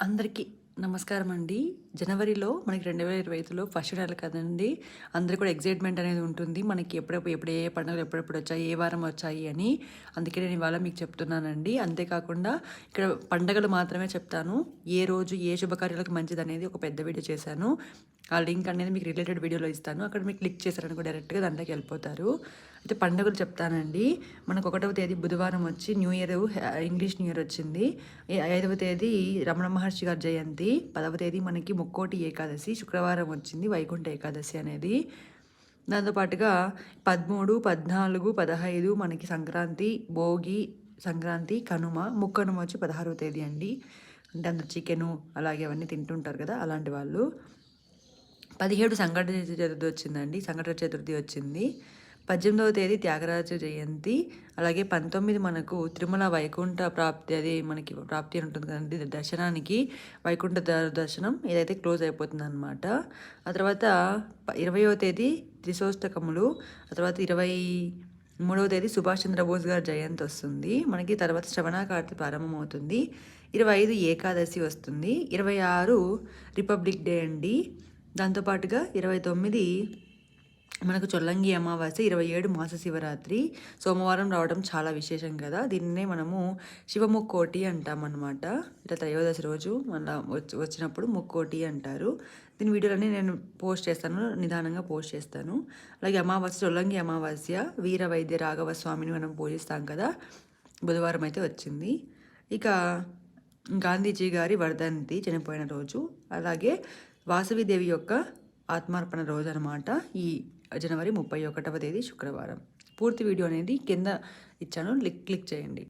అందరికీ నమస్కారం అండి. జనవరిలో మనకి 2025లో ఫస్ట్ నెల కదండీ! అందరికి కూడా ఎక్సైట్‌మెంట్ అనేది ఉంటుంది. మనకి ఎప్పుడు ఏ పండుగలు ఎప్పుడెప్పుడు వచ్చాయి, ఏ వారం వచ్చాయి అని. అందుకే నేను ఇవాళ మీకు చెప్తున్నానండి. అంతేకాకుండా ఇక్కడ పండగలు మాత్రమే చెప్తాను. ఏ రోజు ఏ శుభకార్యాలకు మంచిదనేది ఒక పెద్ద వీడియో చేశాను. ఆ లింక్ అనేది మీకు రిలేటెడ్ వీడియోలో ఇస్తాను. అక్కడ మీరు క్లిక్ చేశారనుకో డైరెక్ట్‌గా దాంట్లోకి వెళ్ళిపోతారు. అయితే పండుగలు చెప్తానండి. మనకు 1వ తేదీ బుధవారం వచ్చి new year English new year వచ్చింది. 5వ తేదీ రమణ మహర్షి గారి జయంతి. 10వ తేదీ మనకి ముక్కోటి ఏకాదశి. శుక్రవారం వచ్చింది వైకుంఠ ఏకాదశి అనేది. దాంతో పాటుగా 13, 14, 15 మనకి సంక్రాంతి, భోగి, సంక్రాంతి, కనుమ. ముక్కనుమ వచ్చి 16వ తేదీ అండి. అంటే అందరు చికెను అలాగే అవన్నీ తింటుంటారు కదా! అలాంటి వాళ్ళు. 17 సంకట చతుర్థి వచ్చిందండి. సంకట చతుర్థి వచ్చింది. 18వ తేదీ త్యాగరాజ జయంతి. అలాగే 19 మనకు తిరుమల వైకుంఠ ప్రాప్తి, అది మనకి ప్రాప్తి అని ఉంటుంది కదండి దర్శనానికి. వైకుంఠ దర్శనం ఇదైతే క్లోజ్ అయిపోతుందనమాట. ఆ తర్వాత 20వ తేదీ త్రిశోస్తకములు. ఆ తర్వాత 23వ తేదీ సుభాష్ చంద్రబోస్ గారి జయంతి వస్తుంది. మనకి తర్వాత శ్రవణ కార్తె ప్రారంభమవుతుంది. 25 ఏకాదశి వస్తుంది. 26 రిపబ్లిక్ డే అండి. దాంతోపాటుగా 29 మనకు చొల్లంగి అమావాస్య, 27 మాస శివరాత్రి. సోమవారం రావడం చాలా విశేషం కదా! దీన్నే మనము శివముక్కోటి అంటామన్నమాట. ఇట్లా త్రయోదశి రోజు మళ్ళా వచ్చినప్పుడు ముక్కోటి అంటారు. దీని వీడియోలన్నీ నేను పోస్ట్ చేస్తాను, నిదానంగా పోస్ట్ చేస్తాను. అలాగే అమావాస్య, చొల్లంగి అమావాస్య, వీర వైద్య రాఘవ స్వామిని మనం పూజిస్తాం కదా! బుధవారం అయితే వచ్చింది. ఇక గాంధీజీ గారి వర్ధంతి, చనిపోయిన రోజు. అలాగే వాసవిదేవి యొక్క ఆత్మార్పణ రోజు అనమాట. ఈ జనవరి 31వ తేదీ శుక్రవారం. పూర్తి వీడియో అనేది కింద ఇచ్చాను, క్లిక్ చేయండి.